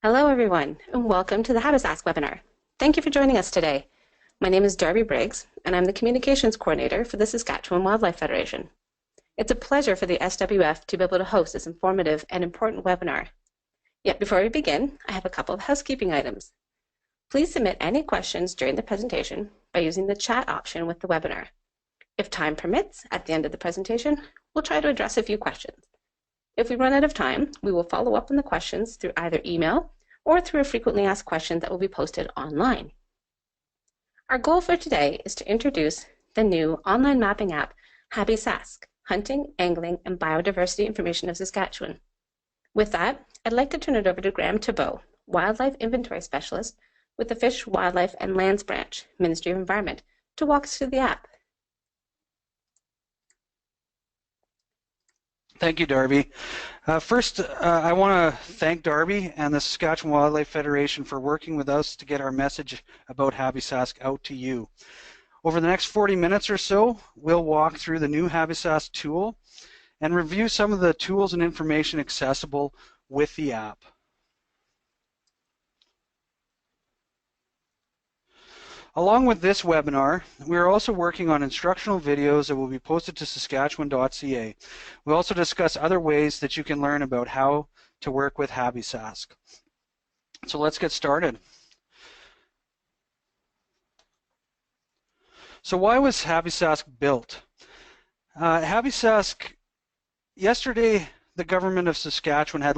Hello, everyone, and welcome to the HABISask webinar. Thank you for joining us today. My name is Darby Briggs, and I'm the Communications Coordinator for the Saskatchewan Wildlife Federation. It's a pleasure for the SWF to be able to host this informative and important webinar. Yet before we begin, I have a couple of housekeeping items. Please submit any questions during the presentation by using the chat option with the webinar. If time permits, at the end of the presentation, we'll try to address a few questions. If we run out of time, we will follow up on the questions through either email or through a frequently asked question that will be posted online. Our goal for today is to introduce the new online mapping app, HABISask, Hunting, Angling, and Biodiversity Information of Saskatchewan. With that, I'd like to turn it over to Graham Thibault, Wildlife Inventory Specialist with the Fish, Wildlife, and Lands Branch, Ministry of Environment, to walk us through the app. Thank you, Darby. First, I want to thank Darby and the Saskatchewan Wildlife Federation for working with us to get our message about HABISask out to you. Over the next 40 minutes or so, we'll walk through the new HABISask tool and review some of the tools and information accessible with the app. Along with this webinar, we are also working on instructional videos that will be posted to saskatchewan.ca. We'll also discuss other ways that you can learn about how to work with HABISask. So let's get started. So why was HABISask built? HABISask, yesterday the government of Saskatchewan had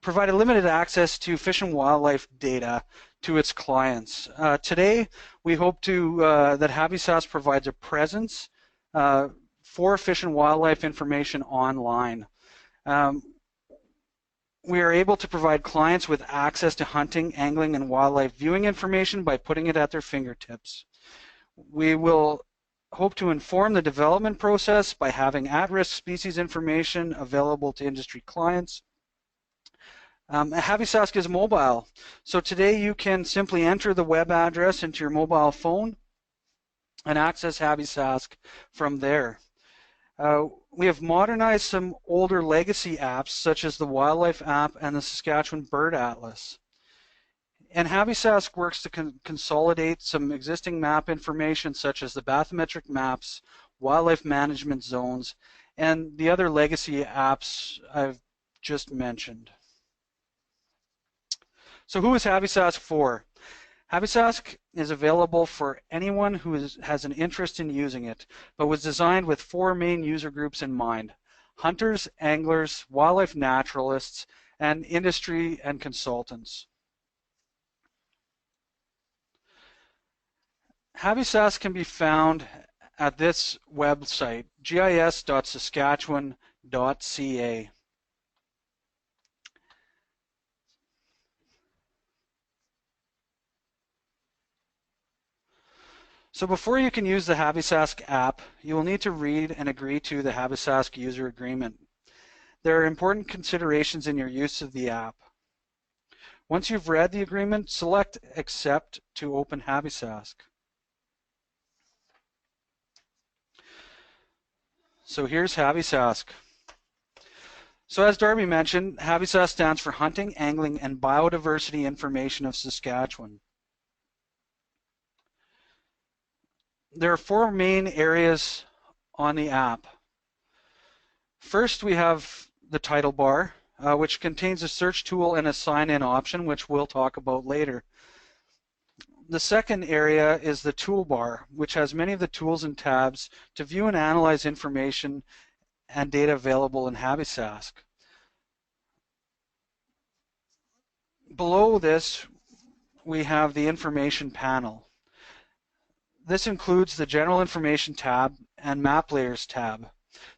provided limited access to fish and wildlife data to its clients. Today, we hope that HABISask provides a presence for fish and wildlife information online. We are able to provide clients with access to hunting, angling, and wildlife viewing information by putting it at their fingertips. We will hope to inform the development process by having at-risk species information available to industry clients. HABISask is mobile, so today you can simply enter the web address into your mobile phone and access HABISask from there. We have modernized some older legacy apps such as the Wildlife app and the Saskatchewan Bird Atlas. And HABISask works to consolidate some existing map information such as the bathymetric maps, wildlife management zones, and the other legacy apps I've just mentioned. So who is HABISask for? HABISask is available for anyone who has an interest in using it, but was designed with four main user groups in mind: hunters, anglers, wildlife naturalists, and industry and consultants. HABISask can be found at this website, gis.saskatchewan.ca. So before you can use the HABISask app, you will need to read and agree to the HABISask user agreement. There are important considerations in your use of the app. Once you've read the agreement, select Accept to open HABISask. So here's HABISask. So as Darby mentioned, HABISask stands for Hunting, Angling, and Biodiversity Information of Saskatchewan. There are four main areas on the app. First, we have the title bar, which contains a search tool and a sign-in option, which we'll talk about later. The second area is the toolbar, which has many of the tools and tabs to view and analyze information and data available in HABISask. Below this, we have the information panel. This includes the General Information tab and Map Layers tab.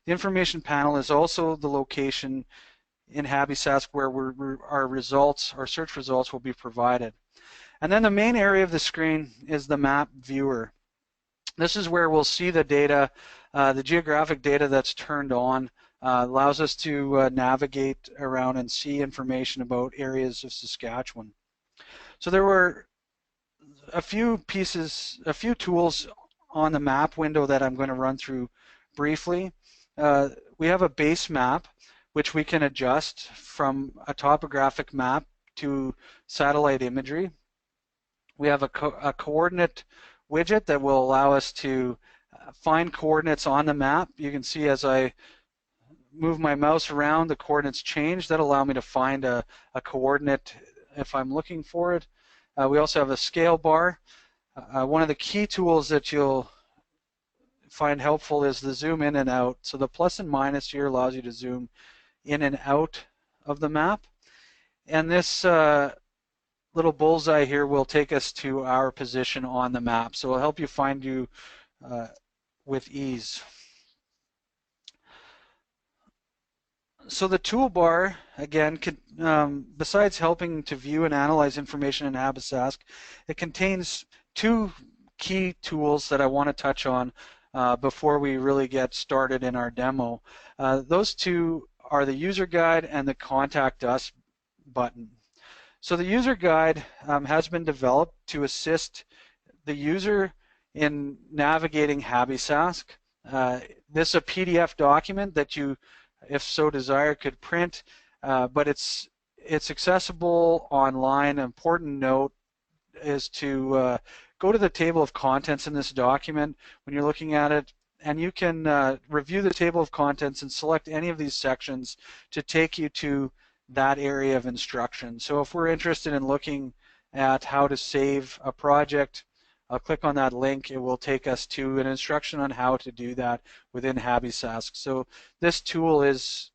The information panel is also the location in HABISask where our search results will be provided. And then the main area of the screen is the map viewer. This is where we'll see the data, the geographic data that's turned on, allows us to navigate around and see information about areas of Saskatchewan. So there were a few tools on the map window that I'm going to run through briefly. We have a base map, which we can adjust from a topographic map to satellite imagery. We have a coordinate widget that will allow us to find coordinates on the map. You can see as I move my mouse around, the coordinates change. That'll allow me to find a coordinate if I'm looking for it. We also have a scale bar. One of the key tools that you'll find helpful is the zoom in and out. So the plus and minus here allows you to zoom in and out of the map. And this little bullseye here will take us to our position on the map. So it'll help you find you with ease. So the toolbar, again, besides helping to view and analyze information in HABISask, it contains two key tools that I want to touch on before we really get started in our demo. Those two are the user guide and the contact us button. So the user guide has been developed to assist the user in navigating HABISask. This is a PDF document that you, if so desire, could print, but it's accessible online. An important note is to go to the table of contents in this document when you're looking at it, and you can review the table of contents and select any of these sections to take you to that area of instruction. So if we're interested in looking at how to save a project, I'll click on that link. It will take us to an instruction on how to do that within HABISask. So this tool is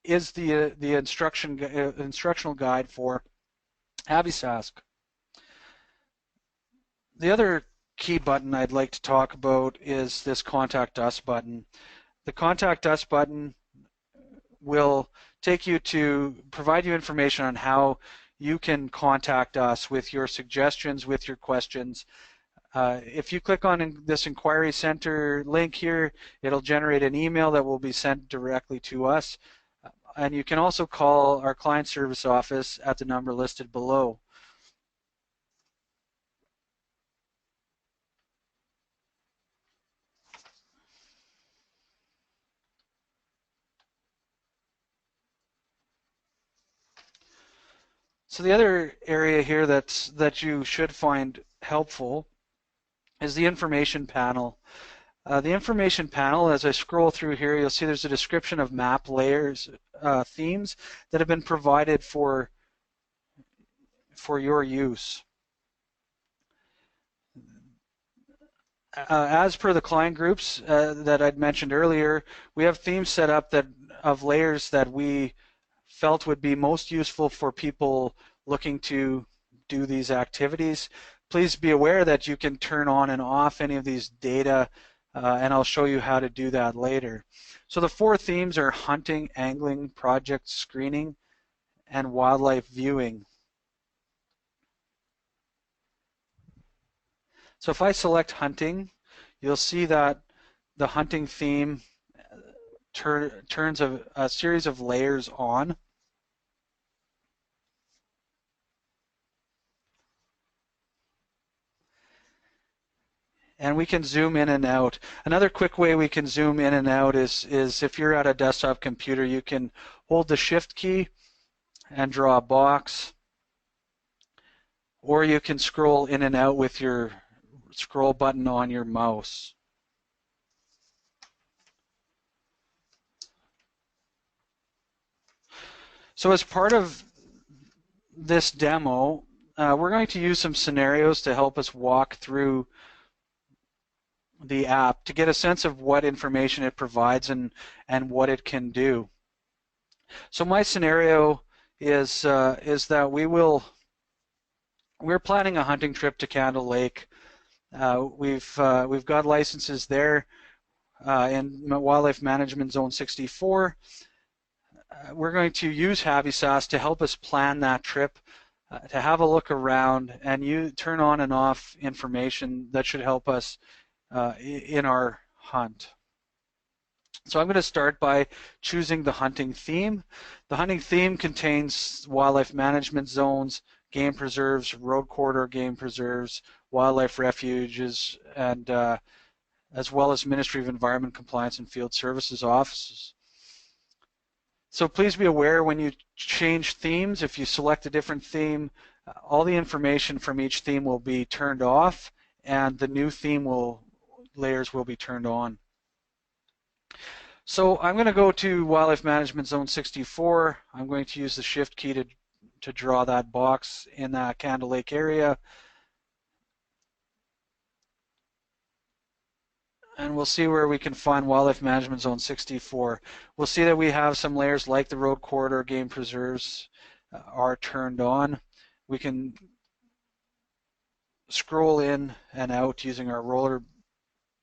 the instructional guide for HABISask. The other key button I'd like to talk about is this Contact Us button. The Contact Us button will take you to provide you information on how you can contact us with your suggestions, with your questions. If you click on this Inquiry Center link here, it'll generate an email that will be sent directly to us. And you can also call our client service office at the number listed below. So the other area here that you should find helpful is the information panel. The information panel, as I scroll through here, you'll see there's a description of map layers, themes that have been provided for your use. As per the client groups that I'd mentioned earlier, we have themes set up of layers that we felt would be most useful for people looking to do these activities. Please be aware that you can turn on and off any of these data, and I'll show you how to do that later. So the four themes are hunting, angling, project screening, and wildlife viewing. So if I select hunting, you'll see that the hunting theme turns a series of layers on. And we can zoom in and out. Another quick way we can zoom in and out is if you're at a desktop computer, you can hold the Shift key and draw a box, or you can scroll in and out with your scroll button on your mouse. So as part of this demo, we're going to use some scenarios to help us walk through the app to get a sense of what information it provides and what it can do. So my scenario is that we're planning a hunting trip to Candle Lake. We've got licenses there in Wildlife Management Zone 64. We're going to use HABISask to help us plan that trip, to have a look around, and you turn on and off information that should help us in our hunt. So I'm going to start by choosing the hunting theme. The hunting theme contains wildlife management zones, game preserves, road corridor game preserves, wildlife refuges, and as well as Ministry of Environment, Compliance and Field Services offices. So please be aware when you change themes, if you select a different theme, all the information from each theme will be turned off and the new theme layers will be turned on. So I'm going to go to Wildlife Management Zone 64. I'm going to use the Shift key to draw that box in that Candle Lake area. And we'll see where we can find Wildlife Management Zone 64. We'll see that we have some layers like the road corridor game preserves are turned on. We can scroll in and out using our roller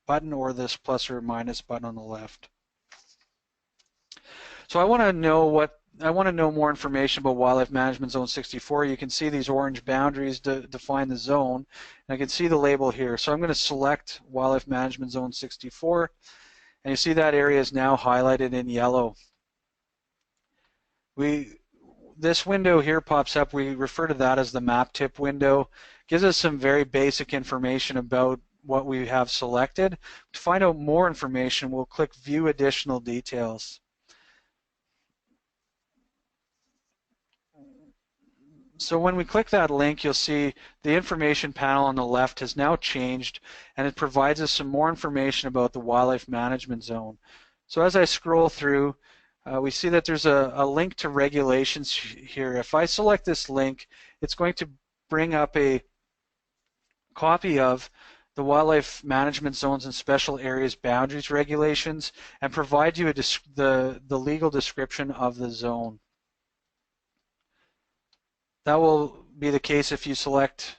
button or this plus or minus button on the left. So I want to know more information about Wildlife Management Zone 64. You can see these orange boundaries define the zone, and I can see the label here. So I'm going to select Wildlife Management Zone 64, and you see that area is now highlighted in yellow. This window here pops up. We refer to that as the map tip window. It gives us some very basic information about what we have selected. To find out more information, we'll click View Additional Details. So when we click that link, you'll see the information panel on the left has now changed, and it provides us some more information about the wildlife management zone. So as I scroll through, we see that there's a link to regulations here. If I select this link, it's going to bring up a copy of the Wildlife Management Zones and Special Areas Boundaries Regulations and provide you the legal description of the zone. That will be the case if you select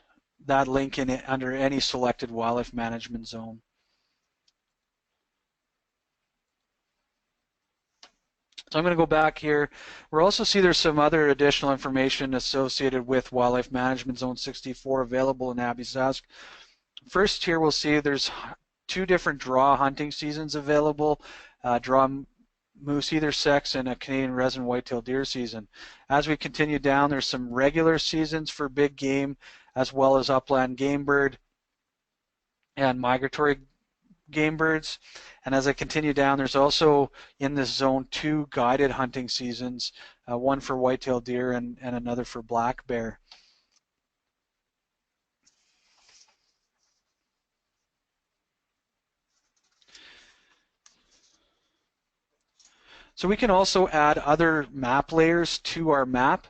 that link under any selected wildlife management zone. So I'm going to go back here. We'll also see there's some other additional information associated with Wildlife Management Zone 64 available in HABISask. First here we'll see there's 2 different draw hunting seasons available, draw moose either sex and a Canadian resident white-tailed deer season. As we continue down, there's some regular seasons for big game as well as upland game bird and migratory game birds. And as I continue down, there's also in this zone 2 guided hunting seasons, one for white-tailed deer and another for black bear. So we can also add other map layers to our map.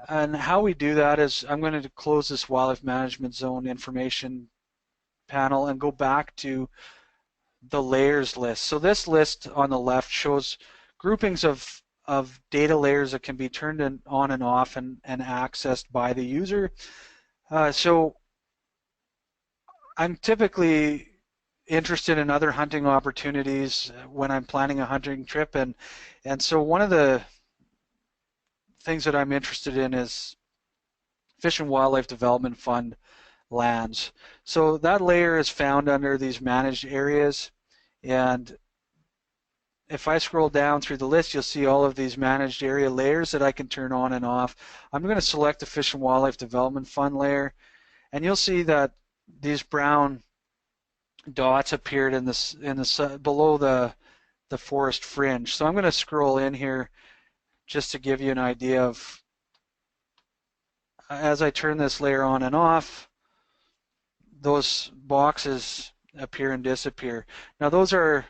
And how we do that is I'm going to close this wildlife management zone information panel and go back to the layers list. So this list on the left shows groupings of data layers that can be turned on and off and accessed by the user. So I'm typically interested in other hunting opportunities when I'm planning a hunting trip, and so one of the things that I'm interested in is Fish and Wildlife Development Fund lands. So that layer is found under these managed areas, and if I scroll down through the list, you'll see all of these managed area layers that I can turn on and off. I'm going to select the Fish and Wildlife Development Fund layer, and you'll see that these brown dots appeared in the below the forest fringe. So I'm going to scroll in here just to give you an idea of, as I turn this layer on and off, those boxes appear and disappear. Now those are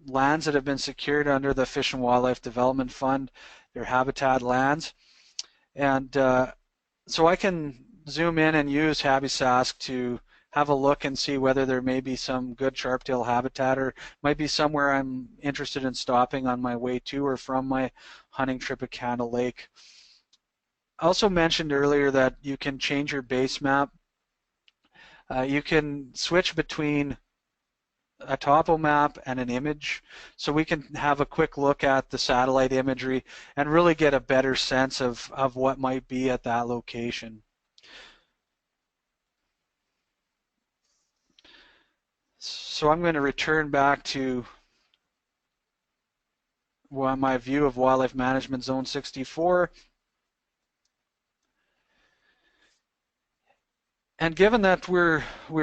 lands that have been secured under the Fish and Wildlife Development Fund. They're habitat lands, and so I can zoom in and use HABISask to have a look and see whether there may be some good sharptail habitat, or might be somewhere I'm interested in stopping on my way to or from my hunting trip at Candle Lake. I also mentioned earlier that you can change your base map. You can switch between a topo map and an image, so we can have a quick look at the satellite imagery and really get a better sense of what might be at that location. So I'm going to return back to my view of Wildlife Management Zone 64. And given that we're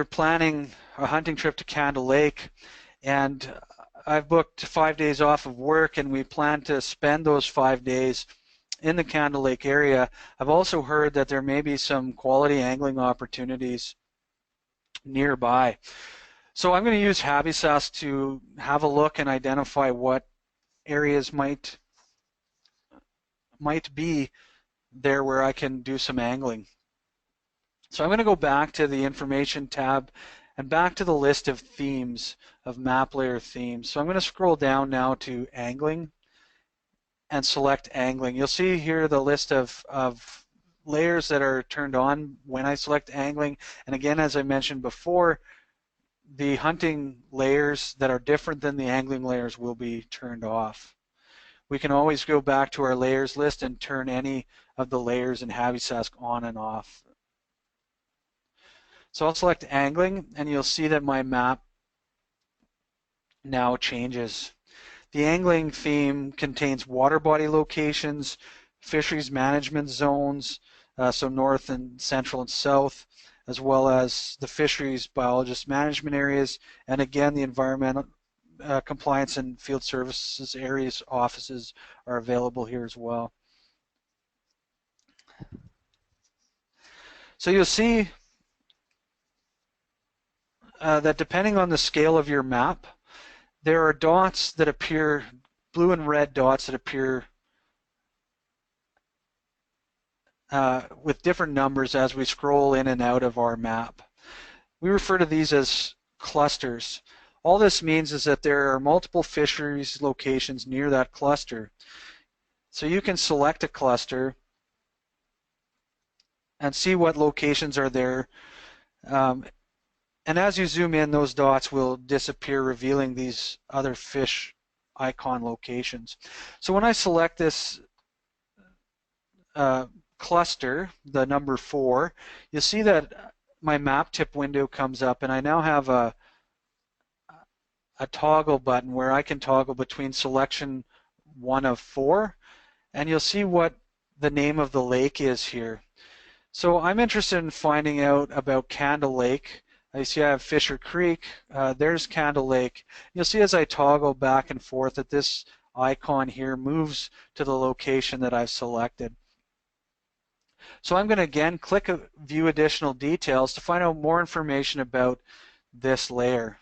planning a hunting trip to Candle Lake, and I've booked 5 days off of work and we plan to spend those 5 days in the Candle Lake area. I've also heard that there may be some quality angling opportunities nearby. So I'm going to use HABISask to have a look and identify what areas might be there where I can do some angling. So I'm going to go back to the information tab and back to the list of themes, of map layer themes. So I'm going to scroll down now to angling and select angling. You'll see here the list of layers that are turned on when I select angling. And again, as I mentioned before, the hunting layers that are different than the angling layers will be turned off. We can always go back to our layers list and turn any of the layers in HABISask on and off. So I'll select angling and you'll see that my map now changes. The angling theme contains water body locations, fisheries management zones, so north and central and south, as well as the fisheries biologist management areas, and again the environmental compliance and field services areas offices are available here as well. So you'll see that depending on the scale of your map, there are dots that appear, blue and red dots that appear with different numbers as we scroll in and out of our map. We refer to these as clusters. All this means is that there are multiple fisheries locations near that cluster. So you can select a cluster and see what locations are there. And as you zoom in, those dots will disappear, revealing these other fish icon locations. So when I select this cluster, the number 4, you'll see that my map tip window comes up and I now have a toggle button where I can toggle between selection 1 of 4, and you'll see what the name of the lake is here. So I'm interested in finding out about Candle Lake. I see I have Fisher Creek. There's Candle Lake. You'll see as I toggle back and forth that this icon here moves to the location that I've selected. So I'm going to again click View Additional Details to find out more information about this layer.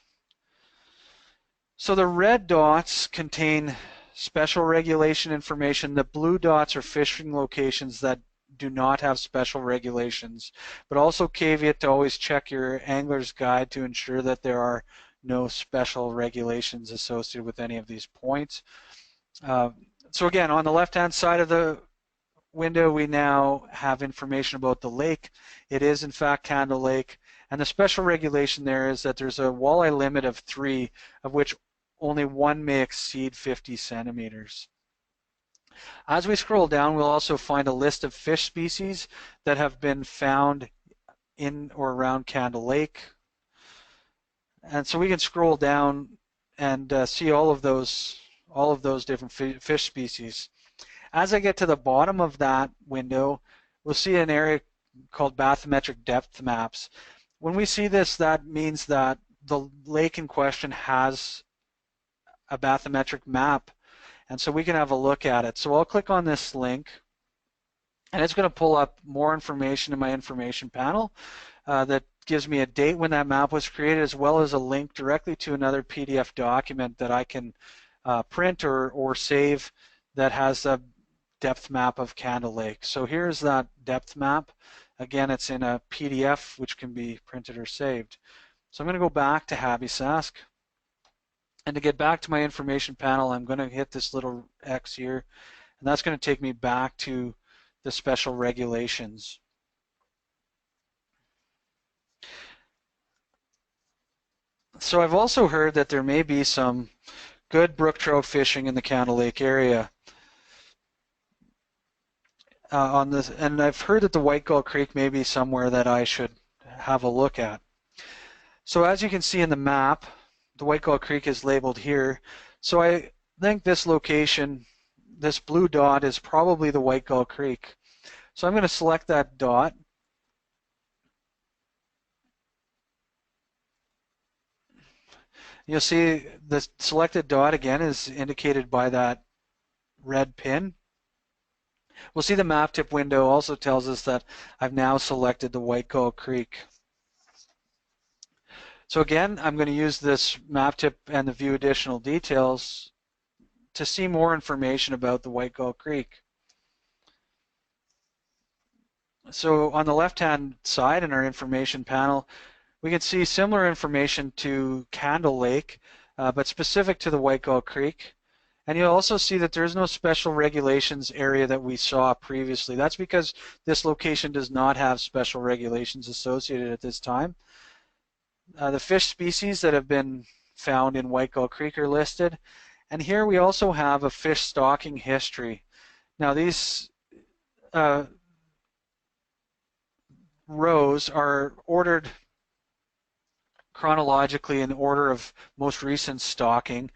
So the red dots contain special regulation information. The blue dots are fishing locations that do not have special regulations, but also caveat to always check your angler's guide to ensure that there are no special regulations associated with any of these points. So again, on the left-hand side of the window, we now have information about the lake. It is in fact Candle Lake, and the special regulation there is that there's a walleye limit of 3, of which only 1 may exceed 50 centimeters. As we scroll down, we'll also find a list of fish species that have been found in or around Candle Lake. And so we can scroll down and see all of those different fish species. As I get to the bottom of that window, we'll see an area called bathymetric depth maps. When we see this, that means that the lake in question has a bathymetric map, and so we can have a look at it. So I'll click on this link, and it's going to pull up more information in my information panel that gives me a date when that map was created, as well as a link directly to another PDF document that I can print or save that has a depth map of Candle Lake. So here's that depth map. Again, it's in a PDF which can be printed or saved. So I'm going to go back to HABISask. And to get back to my information panel, I'm going to hit this little X here, and that's going to take me back to the special regulations. So I've also heard that there may be some good brook trout fishing in the Candle Lake area. And I've heard that the White Gull Creek may be somewhere that I should have a look at. So as you can see in the map, the White Gull Creek is labeled here. So I think this location, this blue dot, is probably the White Gull Creek. So I'm going to select that dot. You'll see the selected dot again is indicated by that red pin. We'll see the map tip window also tells us that I've now selected the White Gull Creek. So again, I'm going to use this map tip and the view additional details to see more information about the White Gull Creek. So on the left-hand side in our information panel, we can see similar information to Candle Lake, but specific to the White Gull Creek. And you'll also see that there's no special regulations area that we saw previously. That's because this location does not have special regulations associated at this time. The fish species that have been found in White Gull Creek are listed. And here we also have a fish stocking history. Now these rows are ordered chronologically in order of most recent stocking.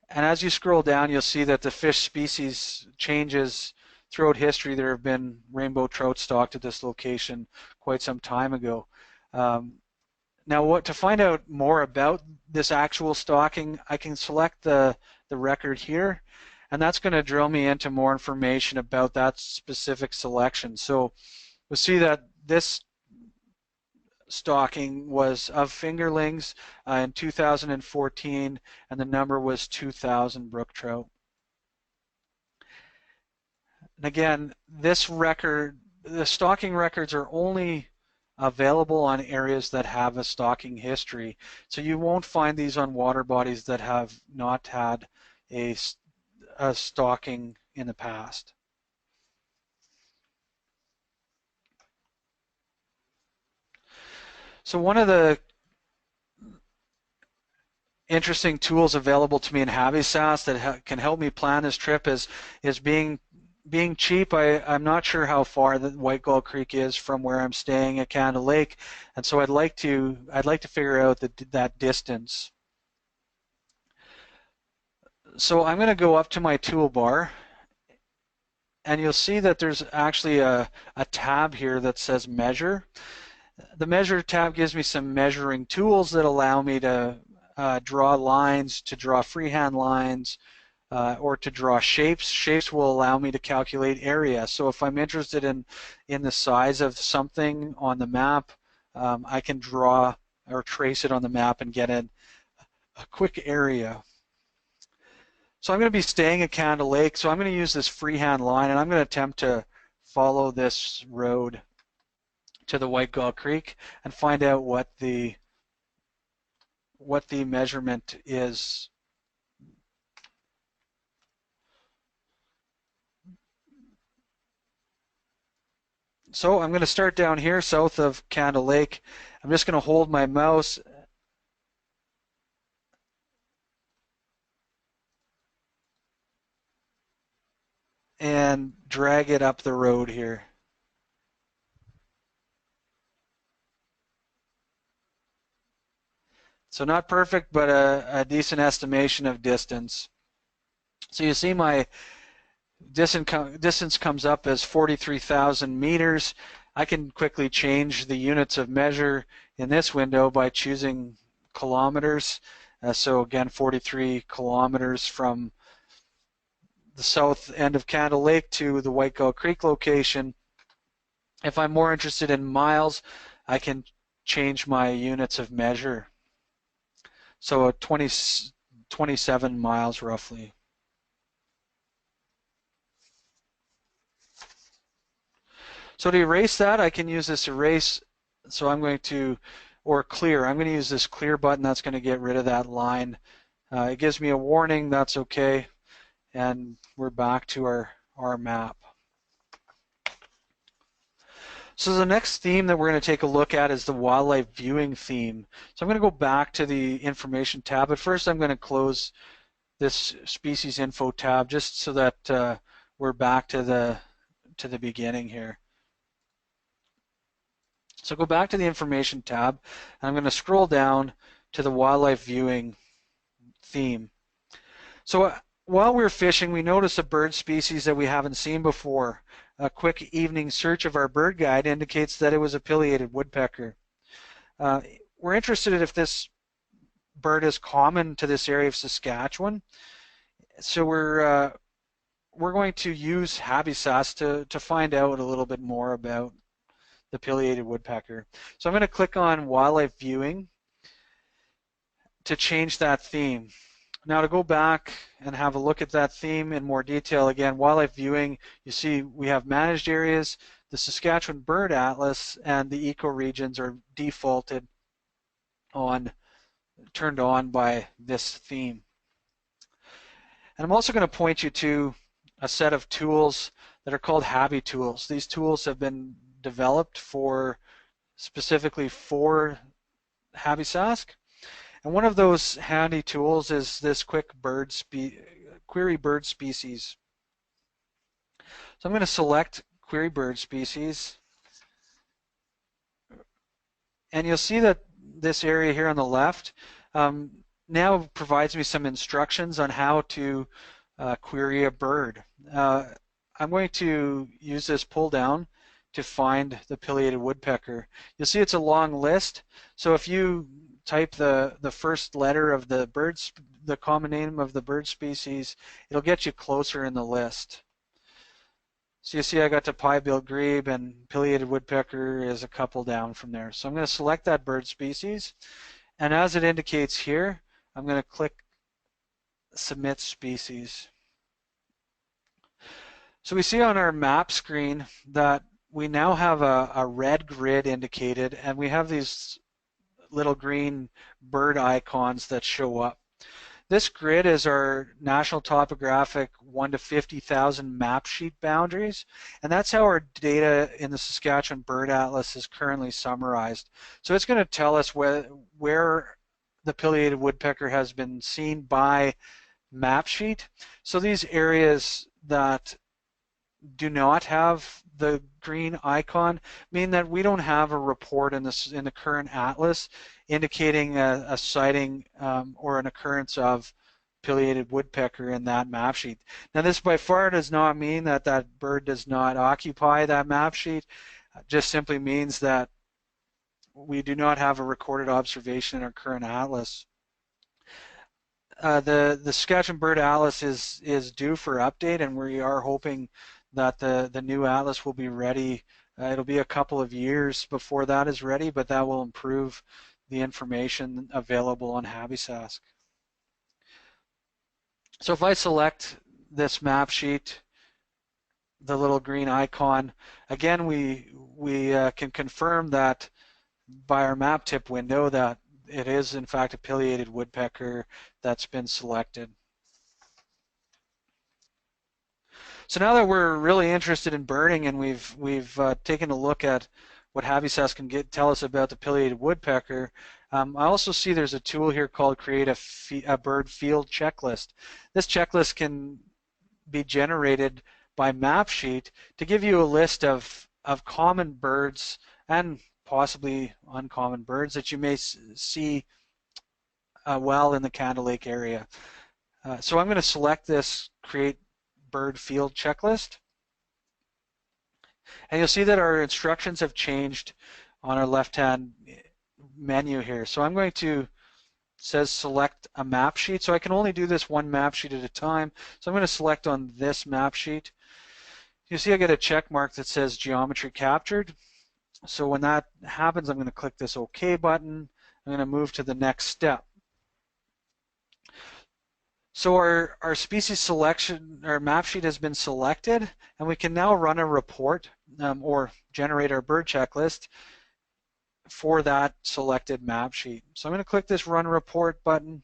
And as you scroll down, you'll see that the fish species changes throughout history. There have been rainbow trout stocked at this location quite some time ago. Now, to find out more about this actual stocking, I can select the record here, and that's going to drill me into more information about that specific selection. So we'll see that this stocking was of fingerlings in 2014, and the number was 2,000 brook trout. And again, this record, the stocking records are only available on areas that have a stocking history. So you won't find these on water bodies that have not had a stocking in the past. So one of the interesting tools available to me in HABISask that can help me plan this trip is being cheap. I'm not sure how far the White Gull Creek is from where I'm staying at Candle Lake, and so I'd like to figure out that distance. So I'm going to go up to my toolbar, and you'll see that there's actually a tab here that says Measure. The Measure tab gives me some measuring tools that allow me to draw lines, to draw freehand lines, or to draw shapes. Shapes will allow me to calculate area. So if I'm interested in the size of something on the map, I can draw or trace it on the map and get a quick area. So I'm going to be staying at Candle Lake, so I'm going to use this freehand line, and I'm going to attempt to follow this road to the White Gull Creek and find out what the measurement is. So I'm going to start down here south of Candle Lake. I'm just going to hold my mouse and drag it up the road here. So not perfect, but a decent estimation of distance. So you see my distance comes up as 43,000 meters. I can quickly change the units of measure in this window by choosing kilometers. So again, 43 kilometers from the south end of Candle Lake to the White Gull Creek location. If I'm more interested in miles, I can change my units of measure. So 27 miles roughly. So to erase that, I can use this erase. So I'm going to, or clear. I'm going to use this clear button. That's going to get rid of that line. It gives me a warning. That's okay. And we're back to our map. So the next theme that we're going to take a look at is the wildlife viewing theme. So I'm going to go back to the information tab, but first I'm going to close this species info tab just so that we're back to the beginning here. So go back to the information tab, and I'm going to scroll down to the wildlife viewing theme. So while we're fishing, we notice a bird species that we haven't seen before. A quick evening search of our bird guide indicates that it was a pileated woodpecker. We're interested if this bird is common to this area of Saskatchewan. So we're going to use HABISask to find out a little bit more about the pileated woodpecker. So I'm going to click on wildlife viewing to change that theme. Now to go back and have a look at that theme in more detail, again, wildlife viewing, you see we have managed areas, the Saskatchewan Bird Atlas, and the ecoregions are defaulted on, turned on by this theme. And I'm also going to point you to a set of tools that are called Habby tools. These tools have been developed specifically for HABISask. And one of those handy tools is this quick query bird species. So I'm going to select query bird species. And you'll see that this area here on the left now provides me some instructions on how to query a bird. I'm going to use this pull down to find the pileated woodpecker. You'll see it's a long list. So if you type the first letter of the common name of the bird species, it'll get you closer in the list. So you see I got to pie-billed grebe, and pileated woodpecker is a couple down from there. So I'm going to select that bird species, and as it indicates here, I'm going to click Submit Species. So we see on our map screen that we now have a red grid indicated, and we have these little green bird icons that show up. This grid is our National Topographic 1 to 50,000 map sheet boundaries, and that's how our data in the Saskatchewan Bird Atlas is currently summarized. So it's going to tell us where the pileated woodpecker has been seen by map sheet. So these areas that do not have the green icon mean that we don't have a report in the current atlas indicating a sighting or an occurrence of pileated woodpecker in that map sheet. Now this by far does not mean that that bird does not occupy that map sheet. It just simply means that we do not have a recorded observation in our current atlas. The Saskatchewan Bird Atlas is due for update, and we are hoping that the new atlas will be ready. It'll be a couple of years before that is ready, but that will improve the information available on HABISask. So if I select this map sheet, the little green icon, again we can confirm that by our map tip window that it is in fact a pileated woodpecker that's been selected. So now that we're really interested in birding and we've taken a look at what HABISask can tell us about the pileated woodpecker, I also see there's a tool here called Create a Bird Field Checklist. This checklist can be generated by map sheet to give you a list of common birds and possibly uncommon birds that you may see well in the Canada Lake area. So I'm going to select this Create Bird Field Checklist, and you'll see that our instructions have changed on our left-hand menu here. So I'm going to, it says select a map sheet, so I can only do this one map sheet at a time. So I'm going to select on this map sheet. You see I get a check mark that says geometry captured. So when that happens, I'm going to click this OK button. I'm going to move to the next step. So our species selection, our map sheet has been selected, and we can now run a report or generate our bird checklist for that selected map sheet. So I'm going to click this Run Report button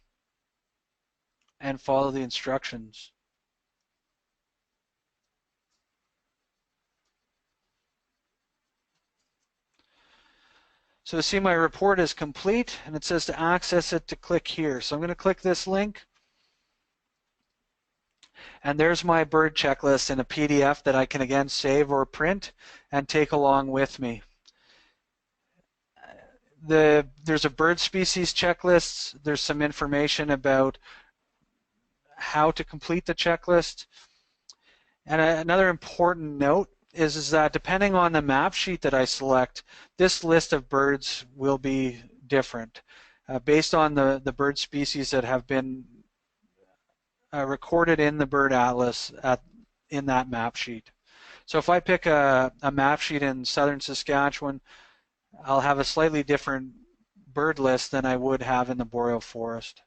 and follow the instructions. So to see my report is complete, and it says to access it to click here. So I'm going to click this link. And there's my bird checklist in a PDF that I can again save or print and take along with me. There's a bird species checklist. There's some information about how to complete the checklist. And another important note is that depending on the map sheet that I select, this list of birds will be different. based on the bird species that have been recorded in the bird atlas in that map sheet. So if I pick a map sheet in southern Saskatchewan, I'll have a slightly different bird list than I would have in the boreal forest.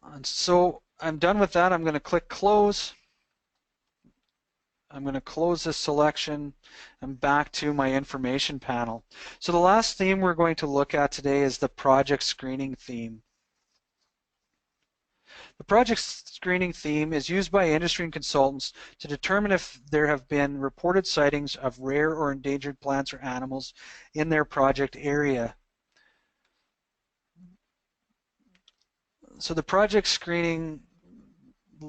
And so I'm done with that. I'm going to click close. I'm going to close this selection and back to my information panel. So the last theme we're going to look at today is the project screening theme. The project screening theme is used by industry and consultants to determine if there have been reported sightings of rare or endangered plants or animals in their project area. So the project screening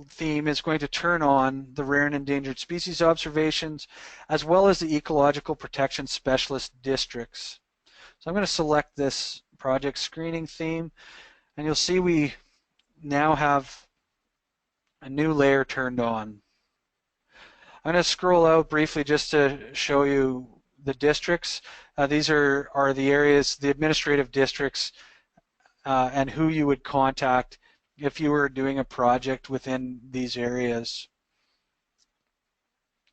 theme is going to turn on the rare and endangered species observations as well as the ecological protection specialist districts. So I'm going to select this project screening theme, and you'll see we now have a new layer turned on. I'm going to scroll out briefly just to show you the districts. These are the areas, the administrative districts, and who you would contact if you were doing a project within these areas.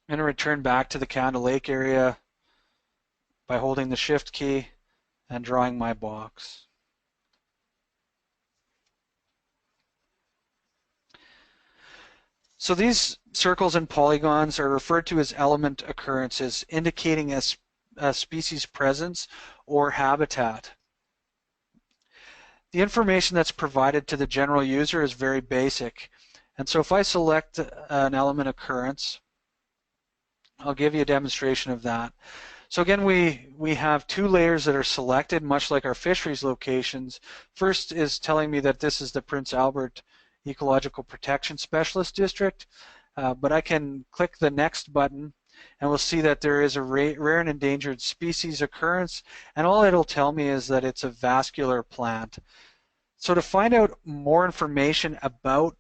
I'm going to return back to the Canada Lake area by holding the Shift key and drawing my box. So these circles and polygons are referred to as element occurrences, indicating a species presence or habitat. The information that's provided to the general user is very basic. And so if I select an element occurrence, I'll give you a demonstration of that. So again, we have two layers that are selected, much like our fisheries locations. First is telling me that this is the Prince Albert Ecological Protection Specialist District, but I can click the next button and we'll see that there is a rare and endangered species occurrence, and all it'll tell me is that it's a vascular plant. So to find out more information about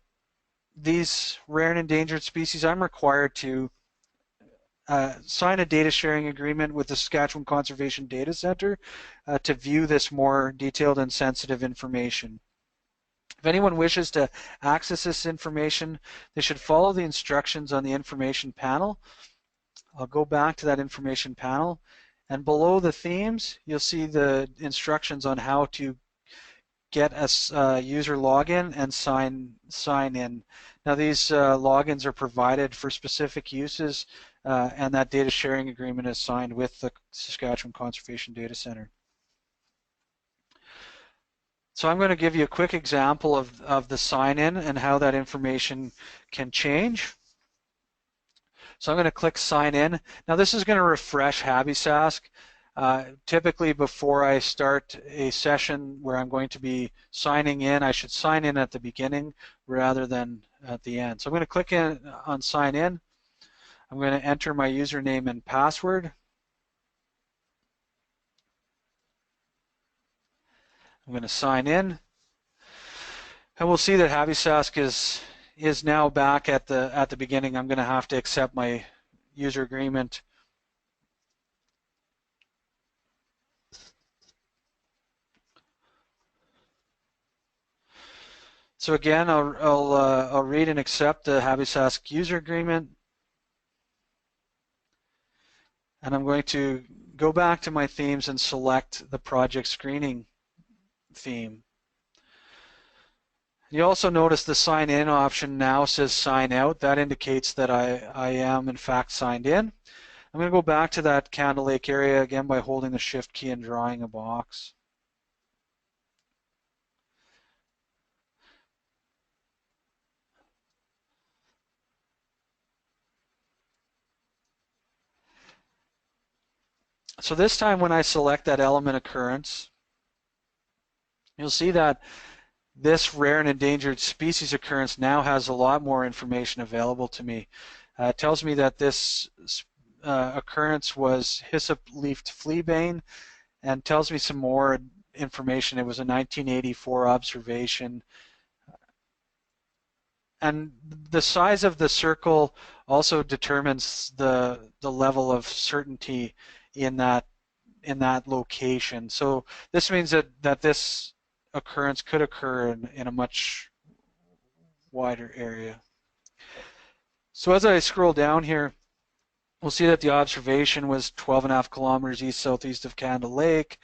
these rare and endangered species, I'm required to sign a data sharing agreement with the Saskatchewan Conservation Data Centre to view this more detailed and sensitive information. If anyone wishes to access this information, they should follow the instructions on the information panel. I'll go back to that information panel, and below the themes, you'll see the instructions on how to get a user login and sign in. Now these logins are provided for specific uses, and that data sharing agreement is signed with the Saskatchewan Conservation Data Centre. So I'm going to give you a quick example of the sign-in and how that information can change. So I'm going to click sign in. Now this is going to refresh HABISask. Typically before I start a session where I'm going to be signing in, I should sign in at the beginning rather than at the end. So I'm going to click on sign in. I'm going to enter my username and password. I'm going to sign in, and we'll see that HABISask is now back at the beginning. I'm going to have to accept my user agreement. So again, I'll read and accept the HABISask user agreement, and I'm going to go back to my themes and select the project screening theme. You also notice the sign in option now says sign out. That indicates that I am in fact signed in. I'm going to go back to that Canada Lake area again by holding the Shift key and drawing a box. So this time when I select that element occurrence, you'll see that this rare and endangered species occurrence now has a lot more information available to me. It tells me that this occurrence was hyssop-leafed fleabane, and tells me some more information. It was a 1984 observation. And the size of the circle also determines the level of certainty in that in that location. So this means that this occurrence could occur in a much wider area. So as I scroll down here, we'll see that the observation was 12.5 kilometers east-southeast of Canada Lake,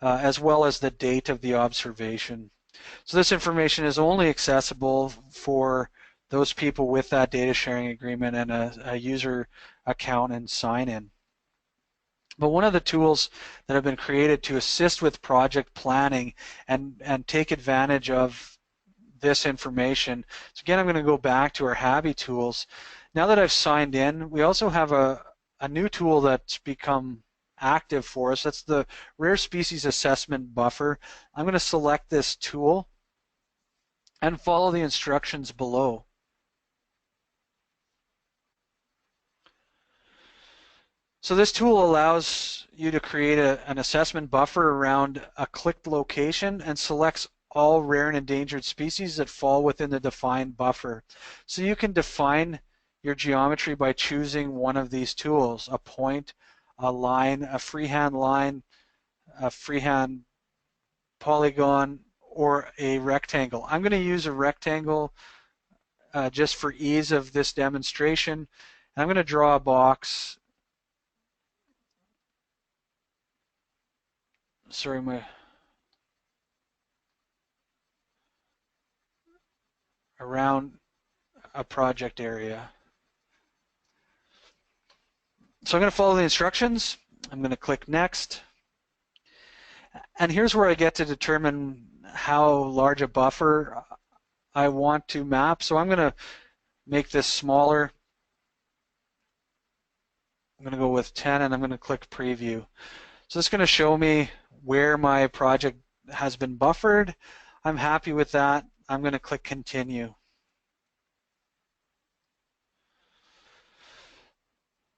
as well as the date of the observation. So this information is only accessible for those people with that data sharing agreement and a user account and sign-in. But one of the tools that have been created to assist with project planning and take advantage of this information. So again, I'm going to go back to our Habby tools. Now that I've signed in, we also have a new tool that's become active for us. That's the Rare Species Assessment Buffer. I'm going to select this tool and follow the instructions below. So this tool allows you to create an assessment buffer around a clicked location and selects all rare and endangered species that fall within the defined buffer. So you can define your geometry by choosing one of these tools: a point, a line, a freehand line, a freehand polygon, or a rectangle. I'm going to use a rectangle just for ease of this demonstration. And I'm going to draw a box. Sorry, around a project area. So I'm going to follow the instructions. I'm going to click next. And here's where I get to determine how large a buffer I want to map. So I'm going to make this smaller. I'm going to go with 10 and I'm going to click preview. So it's going to show me where my project has been buffered. I'm happy with that. I'm going to click continue.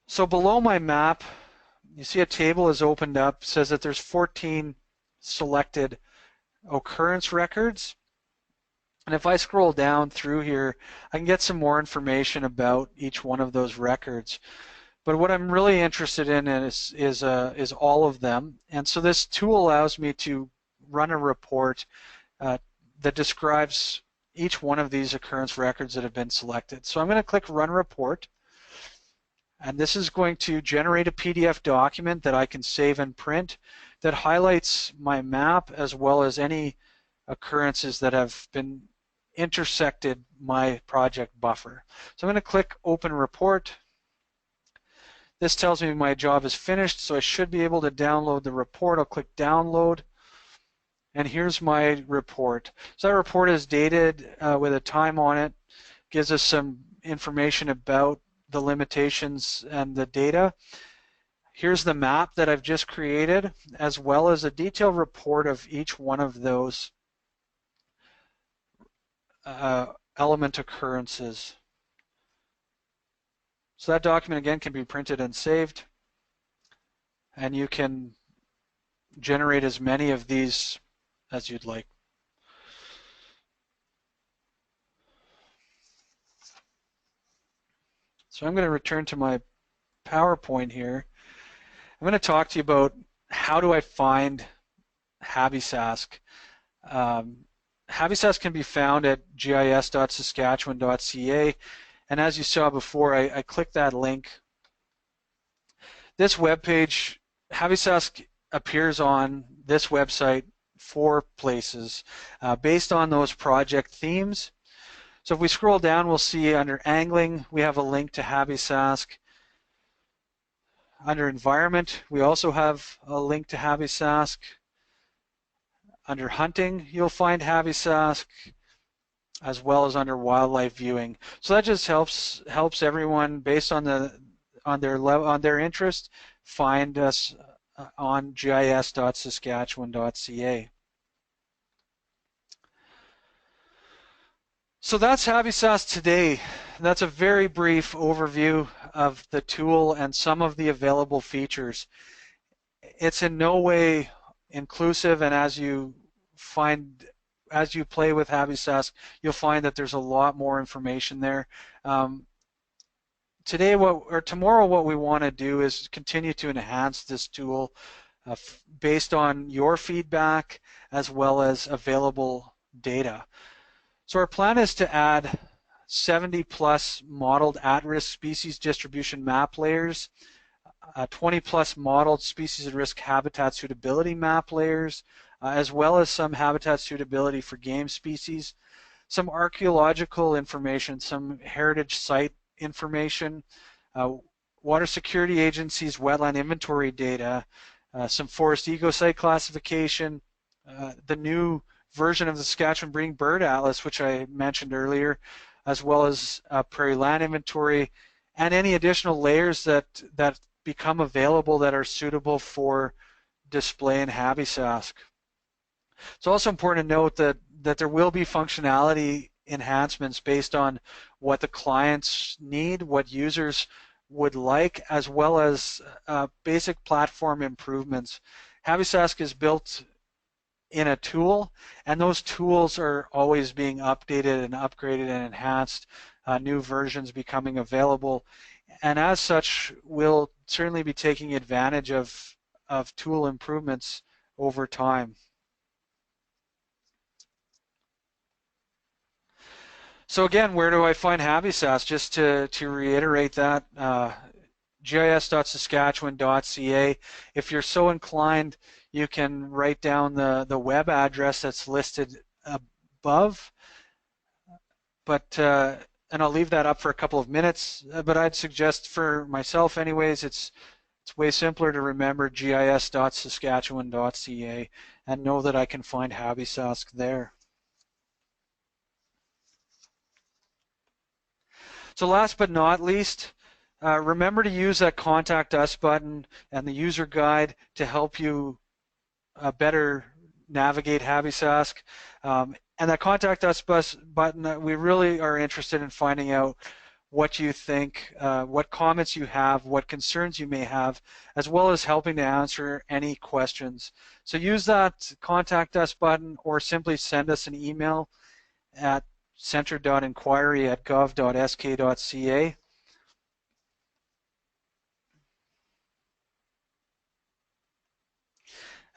So below my map, you see a table is opened up. It says that there's 14 selected occurrence records. And if I scroll down through here, I can get some more information about each one of those records. But what I'm really interested in is all of them. And so this tool allows me to run a report that describes each one of these occurrence records that have been selected. So I'm going to click Run Report. And this is going to generate a PDF document that I can save and print that highlights my map as well as any occurrences that have been intersected my project buffer. So I'm going to click Open Report. This tells me my job is finished, so I should be able to download the report. I'll click Download, and here's my report. So that report is dated with a time on it, gives us some information about the limitations and the data. Here's the map that I've just created, as well as a detailed report of each one of those element occurrences. So that document again can be printed and saved, and you can generate as many of these as you'd like. So I'm going to return to my PowerPoint here. I'm going to talk to you about how do I find HABISask. HABISask can be found at gis.saskatchewan.ca, and as you saw before, I clicked that link. This web page, HABISask, appears on this website 4 places based on those project themes. So if we scroll down, we'll see under angling, we have a link to HABISask. Under environment, we also have a link to HABISask. Under hunting, you'll find HABISask, as well as under wildlife viewing. So that just helps everyone based on their interest find us on gis.saskatchewan.ca. So that's HABISask today. That's a very brief overview of the tool and some of the available features. It's in no way inclusive, and as you play with HABISask, you'll find that there's a lot more information there. Tomorrow what we want to do is continue to enhance this tool based on your feedback as well as available data. So our plan is to add 70 plus modeled at-risk species distribution map layers, 20 plus modeled species at risk habitat suitability map layers, as well as some habitat suitability for game species, some archaeological information, some heritage site information, water security agencies wetland inventory data, some forest ecosite classification, the new version of the Saskatchewan Breeding Bird Atlas, which I mentioned earlier, as well as prairie land inventory, and any additional layers that become available that are suitable for display in HABISask. It's also important to note that there will be functionality enhancements based on what the clients need, what users would like, as well as basic platform improvements. HABISask is built in a tool, and those tools are always being updated and upgraded and enhanced, new versions becoming available, and as such we'll certainly be taking advantage of tool improvements over time. So again, where do I find HABISask? Just to reiterate that, gis.saskatchewan.ca. If you're so inclined, you can write down the web address that's listed above, but and I'll leave that up for a couple of minutes, but I'd suggest for myself anyways, it's way simpler to remember gis.saskatchewan.ca and know that I can find HABISask there. So last but not least, remember to use that Contact Us button and the user guide to help you better navigate HABISask. And that Contact Us button, we really are interested in finding out what you think, what comments you have, what concerns you may have, as well as helping to answer any questions. So use that Contact Us button or simply send us an email at centre.inquiry@gov.sk.ca.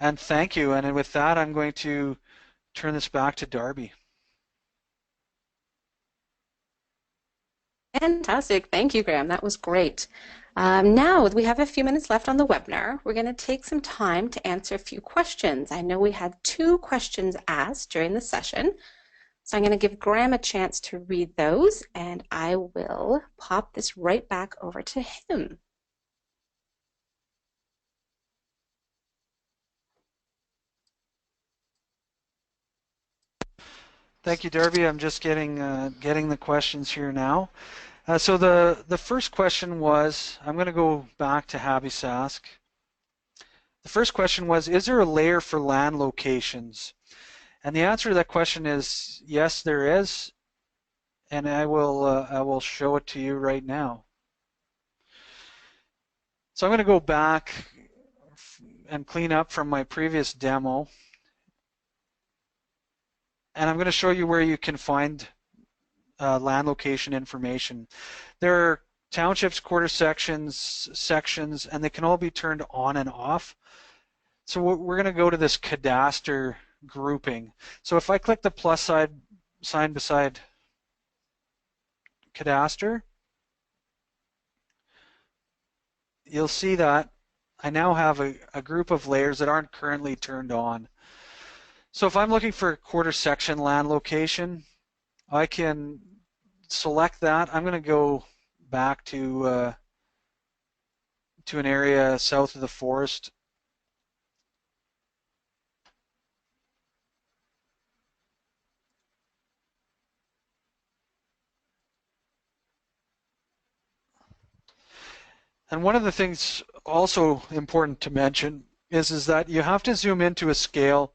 And thank you. And with that, I'm going to turn this back to Darby. Fantastic. Thank you, Graham. That was great. Now we have a few minutes left on the webinar. We're going to take some time to answer a few questions. I know we had 2 questions asked during the session, so I'm going to give Graham a chance to read those, and I will pop this right back over to him. Thank you, Darby. I'm just getting the questions here now. So the first question was, I'm going to go back to HABISask. The first question was, is there a layer for land locations? And the answer to that question is yes, there is, and I will show it to you right now. So I'm going to go back and clean up from my previous demo, and I'm going to show you where you can find land location information. There are townships, quarter sections, and they can all be turned on and off. So we're going to go to this cadastre grouping. So if I click the plus sign beside cadastre, you'll see that I now have a group of layers that aren't currently turned on. So if I'm looking for a quarter section land location, I can select that. I'm going to go back to an area south of the forest. And one of the things also important to mention is that you have to zoom into a scale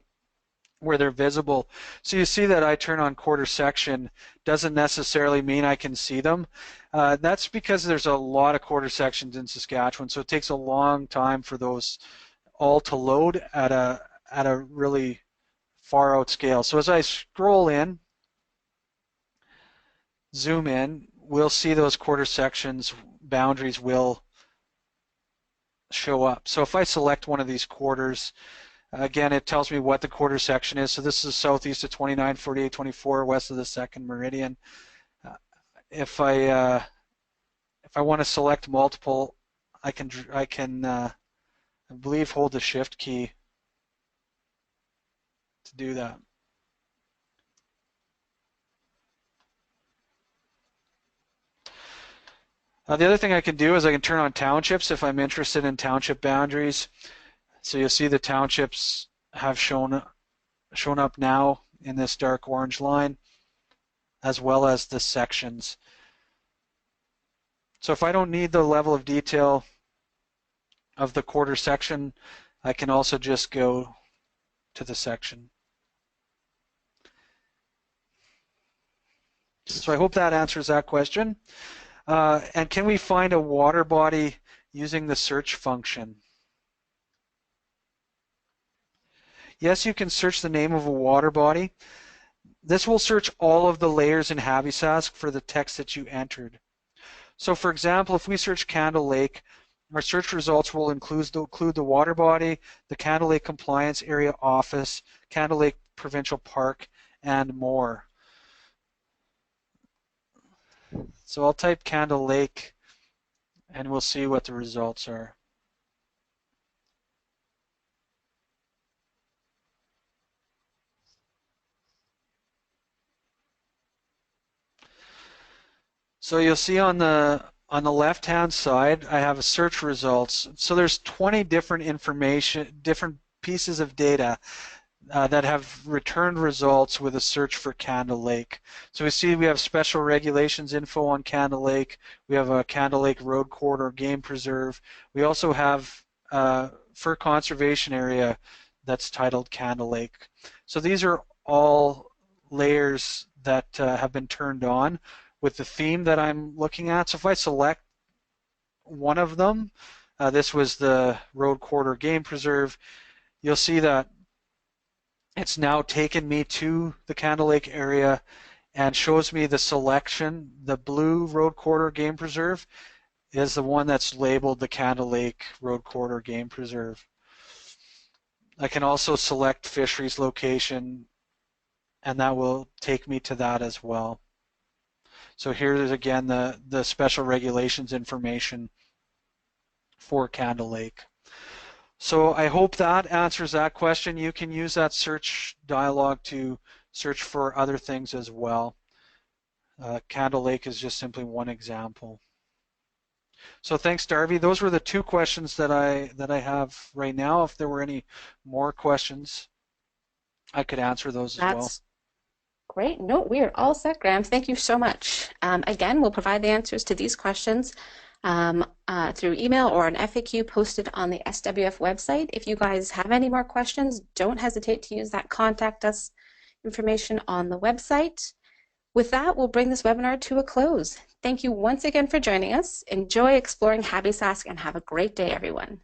where they're visible. So you see that I turn on quarter section doesn't necessarily mean I can see them. That's because there's a lot of quarter sections in Saskatchewan, so it takes a long time for those all to load at a really far out scale. So as I scroll in, zoom in, we'll see those quarter sections boundaries will show up. So if I select one of these quarters, again, it tells me what the quarter section is. So this is southeast of 29, 48, 24, west of the second meridian. If I want to select multiple, I believe hold the shift key to do that. The other thing I can do is I can turn on townships if I'm interested in township boundaries. So you'll see the townships have shown up now in this dark orange line, as well as the sections. So if I don't need the level of detail of the quarter section, I can also just go to the section. So I hope that answers that question. And can we find a water body using the search function? Yes, you can search the name of a water body. This will search all of the layers in HABISask for the text that you entered. So for example, if we search Candle Lake, our search results will include the water body, the Candle Lake Compliance Area Office, Candle Lake Provincial Park, and more. So I'll type Candle Lake and we'll see what the results are. So you'll see on the left-hand side, I have a search results. So there's 20 different pieces of data that have returned results with a search for Candle Lake. So we see we have special regulations info on Candle Lake. We have a Candle Lake Road Corridor Game Preserve. We also have fur conservation area that's titled Candle Lake. So these are all layers that have been turned on with the theme that I'm looking at. So if I select one of them, this was the Road Corridor Game Preserve, you'll see that it's now taken me to the Candle Lake area and shows me the selection. The blue Road Corridor Game Preserve is the one that's labeled the Candle Lake Road Corridor Game Preserve. I can also select fisheries location, and that will take me to that as well. So here's again the special regulations information for Candle Lake. So I hope that answers that question. You can use that search dialog to search for other things as well. Candle Lake is just simply one example. So thanks, Darby. Those were the two questions that I have right now. If there were any more questions, I could answer those as well. Great. No, we are all set, Graham. Thank you so much. Again, we'll provide the answers to these questions through email or an FAQ posted on the SWF website. If you guys have any more questions, don't hesitate to use that contact us information on the website. With that, we'll bring this webinar to a close. Thank you once again for joining us. Enjoy exploring HABISask and have a great day, everyone.